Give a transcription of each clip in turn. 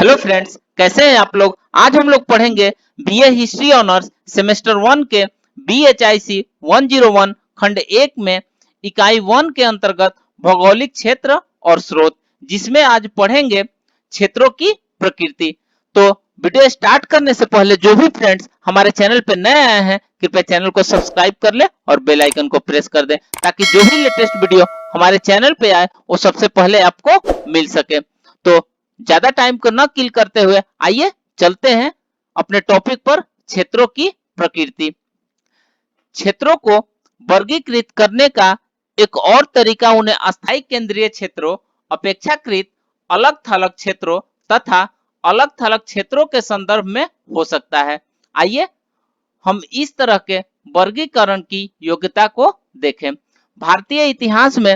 Hello friends, कैसे हैं आप लोग। आज हम लोग पढ़ेंगे बीए हिस्ट्री ऑनर्स सेमेस्टर 1 के BHIC 101 खंड 1 में इकाई 1 के अंतर्गत भौगोलिक क्षेत्र और स्रोत, जिसमें आज पढ़ेंगे क्षेत्रों की प्रकृति। तो वीडियो स्टार्ट करने से पहले जो भी फ्रेंड्स हमारे चैनल पे नए आए हैं, कृपया चैनल को सब्सक्राइब कर ले और बेल आइकन को प्रेस कर दे, ताकि जो भी लेटेस्ट वीडियो हमारे चैनल पे आए वो सबसे पहले आपको मिल सके। तो ज्यादा टाइम को न किल करते हुए आइए चलते हैं अपने टॉपिक पर, क्षेत्रों की प्रकृति। क्षेत्रों को वर्गीकृत करने का एक और तरीका उन्हें अस्थायी केंद्रीय क्षेत्रों, अपेक्षाकृत अलग थलग क्षेत्रों तथा अलग थलग क्षेत्रों के संदर्भ में हो सकता है। आइए हम इस तरह के वर्गीकरण की योग्यता को देखें। भारतीय इतिहास में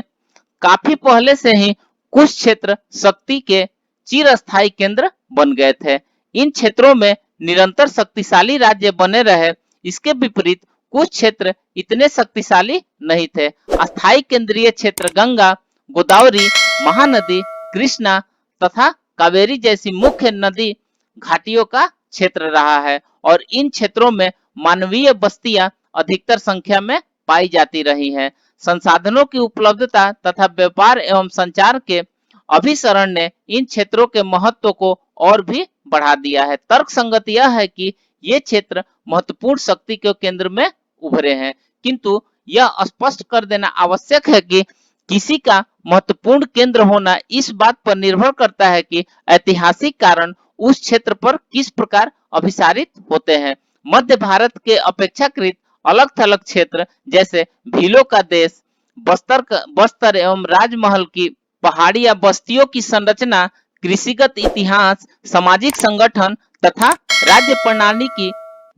काफी पहले से ही कुछ क्षेत्र शक्ति के चिरस्थायी केंद्र बन गए थे। इन क्षेत्रों में निरंतर शक्तिशाली राज्य बने रहे। इसके विपरीत कुछ क्षेत्र इतने शक्तिशाली नहीं थे। अस्थायी केंद्रीय क्षेत्र गंगा, गोदावरी, महानदी, कृष्णा तथा कावेरी जैसी मुख्य नदी घाटियों का क्षेत्र रहा है और इन क्षेत्रों में मानवीय बस्तियां अधिकतर संख्या में पाई जाती रही हैं। संसाधनों की उपलब्धता तथा व्यापार एवं संचार के अभिसरण ने इन क्षेत्रों के महत्व को और भी बढ़ा दिया है। तर्क संगत यह है कि ये क्षेत्र महत्वपूर्ण शक्ति के केंद्र में उभरे हैं, किंतु यह स्पष्ट कर देना आवश्यक है कि किसी का महत्वपूर्ण केंद्र होना इस बात पर निर्भर करता है कि ऐतिहासिक कारण उस क्षेत्र पर किस प्रकार अभिसारित होते हैं। मध्य भारत के अपेक्षाकृत अलग थलग क्षेत्र जैसे भीलों का देश, बस्तर एवं राजमहल की पहाड़ी या बस्तियों की संरचना, कृषिगत इतिहास, सामाजिक संगठन तथा राज्य प्रणाली की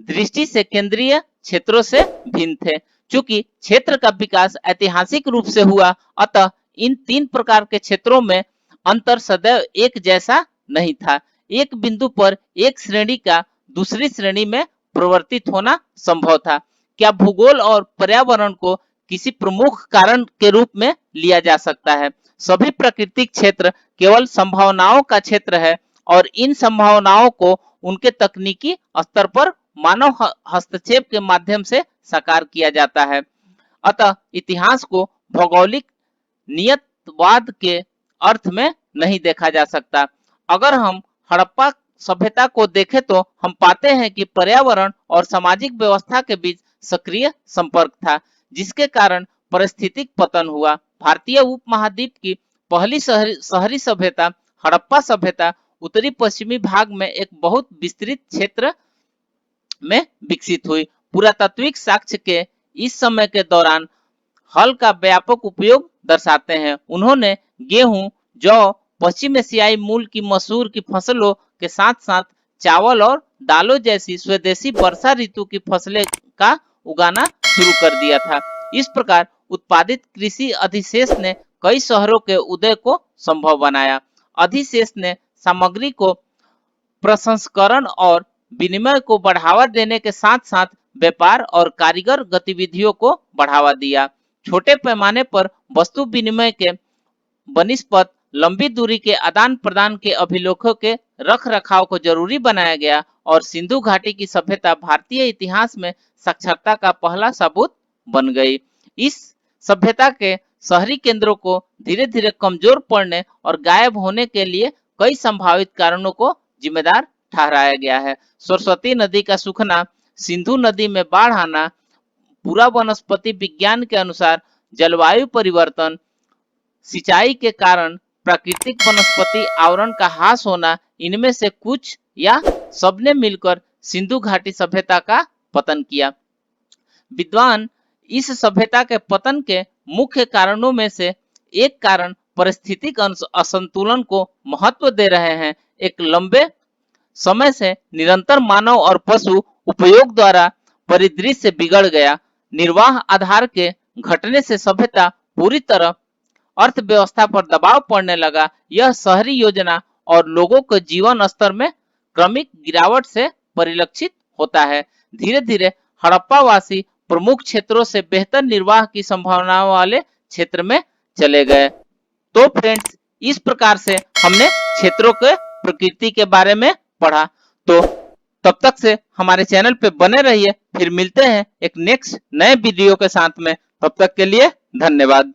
दृष्टि से केंद्रीय क्षेत्रों से भिन्न थे। चूंकि क्षेत्र का विकास ऐतिहासिक रूप से हुआ, अतः इन तीन प्रकार के क्षेत्रों में अंतर सदैव एक जैसा नहीं था। एक बिंदु पर एक श्रेणी का दूसरी श्रेणी में प्रवर्तित होना संभव था। क्या भूगोल और पर्यावरण को किसी प्रमुख कारण के रूप में लिया जा सकता है? सभी प्राकृतिक क्षेत्र केवल संभावनाओं का क्षेत्र है और इन संभावनाओं को उनके तकनीकी स्तर पर मानव हस्तक्षेप के माध्यम से साकार किया जाता है। अतः इतिहास को भौगोलिक नियतवाद के अर्थ में नहीं देखा जा सकता। अगर हम हड़प्पा सभ्यता को देखें तो हम पाते हैं कि पर्यावरण और सामाजिक व्यवस्था के बीच सक्रिय संपर्क था, जिसके कारण पारिस्थितिक पतन हुआ। भारतीय उपमहाद्वीप की पहली शहरी सभ्यता हड़प्पा सभ्यता उत्तरी पश्चिमी भाग में एक बहुत विस्तृत क्षेत्र में विकसित हुई। पुरातात्विक साक्ष्य के इस समय के दौरान हल का व्यापक उपयोग दर्शाते हैं। उन्होंने गेहूं, जौ, पश्चिम एशियाई मूल की मसूर की फसलों के साथ साथ चावल और दालों जैसी स्वदेशी वर्षा ऋतु की फसलें का उगाना शुरू कर दिया था। इस प्रकार उत्पादित कृषि अधिशेष ने कई शहरों के उदय को संभव बनाया। अधिशेष ने सामग्री को प्रसंस्करण और विनिमय को बढ़ावा देने के साथ साथ व्यापार और कारीगर गतिविधियों को बढ़ावा दिया। छोटे पैमाने पर वस्तु विनिमय के बनिस्पत लंबी दूरी के आदान प्रदान के अभिलेखों के रख रखाव को जरूरी बनाया गया और सिंधु घाटी की सभ्यता भारतीय इतिहास में साक्षरता का पहला सबूत बन गई। इस सभ्यता के शहरी केंद्रों को धीरे धीरे कमजोर पड़ने और गायब होने के लिए कई संभावित कारणों को जिम्मेदार ठहराया गया है। सरस्वती नदी का सूखना, सिंधु नदी में बाढ़ आना, पूरा वनस्पति विज्ञान के अनुसार जलवायु परिवर्तन, सिंचाई के कारण प्राकृतिक वनस्पति आवरण का ह्रास होना, इनमें से कुछ या सबने मिलकर सिंधु घाटी सभ्यता का पतन किया। विद्वान इस सभ्यता के पतन के मुख्य कारणों में से एक कारण पारिस्थितिक असंतुलन को महत्व दे रहे हैं। एक लंबे समय से निरंतर मानव और पशु उपयोग द्वारा परिदृश्य बिगड़ गया। निर्वाह आधार के घटने से सभ्यता पूरी तरह अर्थव्यवस्था पर दबाव पड़ने लगा। यह शहरी योजना और लोगों के जीवन स्तर में क्रमिक गिरावट से परिलक्षित होता है। धीरे धीरे हड़प्पावासी प्रमुख क्षेत्रों से बेहतर निर्वाह की संभावनाओं वाले क्षेत्र में चले गए। तो फ्रेंड्स, इस प्रकार से हमने क्षेत्रों के प्रकृति के बारे में पढ़ा। तो तब तक से हमारे चैनल पे बने रहिए, फिर मिलते हैं एक नेक्स्ट नए वीडियो के साथ में। तब तक के लिए धन्यवाद।